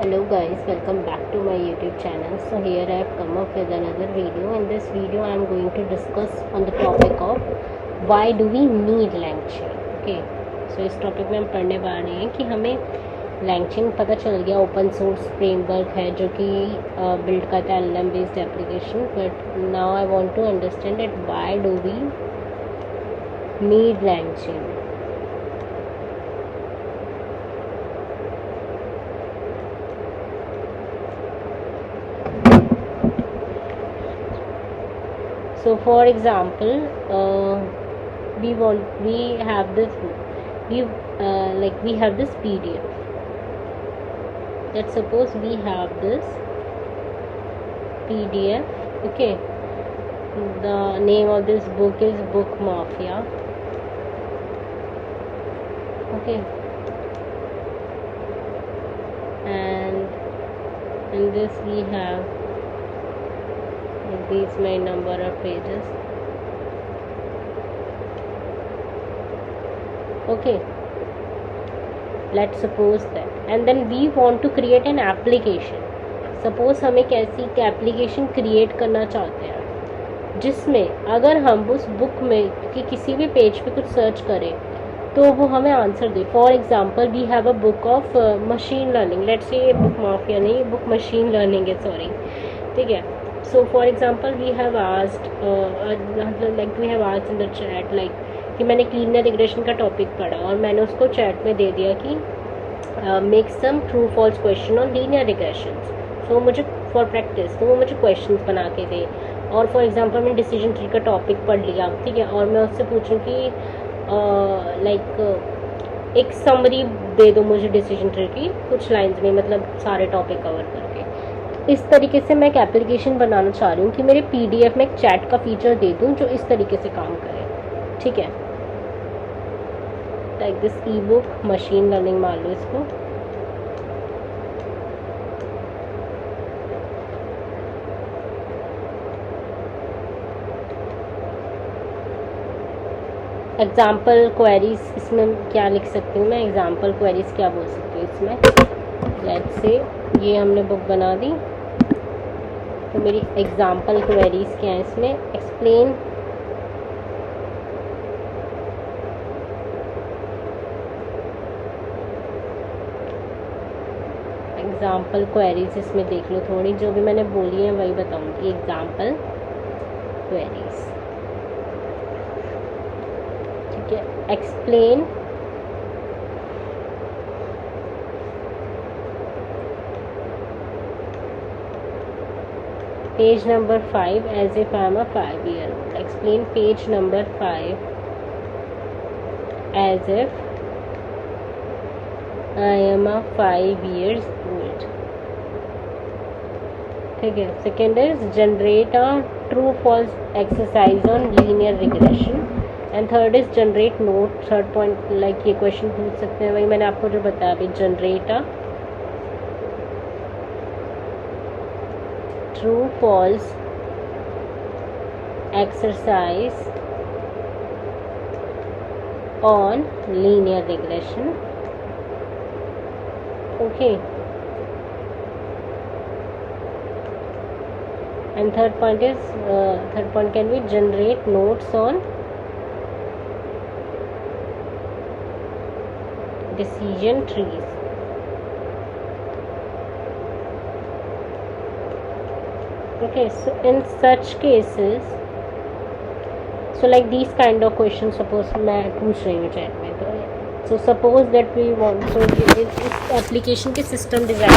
Hello guys, welcome back to my YouTube channel. So here I have come up with another video. In this video I am going to discuss on the topic of why do we need LangChain. Okay, so इस topic में हम पढ़ने वाले हैं कि हमें LangChain पता चल गया ओपन सोर्स फ्रेमवर्क है जो कि बिल्ड करता है LLM based application. But now I want to understand that why do we need LangChain. So for example, we have this PDF. Let's suppose we have this PDF. Okay, the name of this book is Book Mafia. Okay, and in this we have these my number of pages. Okay, let's suppose that, and then we want to create an application. Suppose हम एक ऐसी application create करना चाहते हैं जिसमें अगर हम उस बुक में कि किसी भी पेज पे कुछ सर्च करें तो वो हमें आंसर दे. For example we have a book of machine learning. Let's say book mafia नहीं, बुक मशीन लर्निंग है, सॉरी. ठीक है. So for example we have asked in the chat कि मैंने लीनियर रिग्रेशन का टॉपिक पढ़ा और मैंने उसको चैट में दे दिया कि make some true false question on linear regressions. So मुझे फॉर प्रैक्टिस तो वो मुझे क्वेश्चंस बना के दे. और फॉर एग्जांपल मैंने डिसीजन ट्री का टॉपिक पढ़ लिया, ठीक है, और मैं उससे पूछूं कि एक समरी दे दो मुझे डिसीजन ट्री की कुछ लाइन्स में, मतलब सारे टॉपिक कवर करके. इस तरीके से मैं एक एप्लीकेशन बनाना चाह रही हूँ कि मेरे PDF में एक चैट का फीचर दे दूँ जो इस तरीके से काम करे. ठीक है, like this E book machine learning मान लो इसको. एग्जाम्पल क्वेरीज इसमें क्या लिख सकती हूँ मैं, एग्जाम्पल क्वेरीज क्या बोल सकती हूँ इसमें. लेट्स से ये हमने बुक बना दी तो मेरी एग्जाम्पल क्वेरीज क्या है इसमें. एक्सप्लेन एग्जाम्पल क्वेरीज इसमें देख लो थोड़ी, जो भी मैंने बोली है वही बताऊंगी. एग्जाम्पल क्वेरीज, ठीक है. Explain page number 5 as if I am a 5-year-old. Explain page number 5 as if I am a 5 years old. ठीक है. Second is generate a true false exercise on linear regression. And third is generate note. Third point like ये question पूछ सकते हैं, वही मैंने आपको जो बताया अभी. generate a true false exercise on linear regression. Okay, and third point can be generate notes on decision trees. Okay, so in such cases, so like these kind of questions suppose मैं पूछ रही हूँ chat में, तो so suppose that we want to इस application के system design,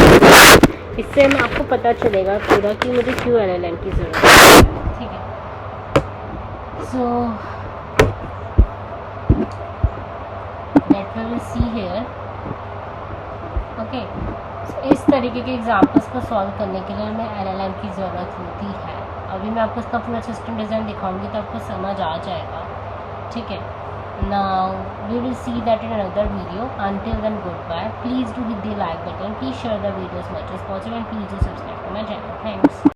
इससे मैं आपको पता चलेगा पूरा कि मुझे क्यों LLM की ज़रूरत है. ठीक है. so that we will see here. okay, इस तरीके के एग्जाम्पल्स को सॉल्व करने के लिए हमें LLM की ज़रूरत होती है. अभी मैं आपको इसका पूरा सिस्टम डिज़ाइन दिखाऊंगी तो आपको समझ आ जाएगा. ठीक है. Now we will see that in another video. Until then good bye. Please do hit the like button, please share the video as much as possible, and please do subscribe to my channel. Thanks.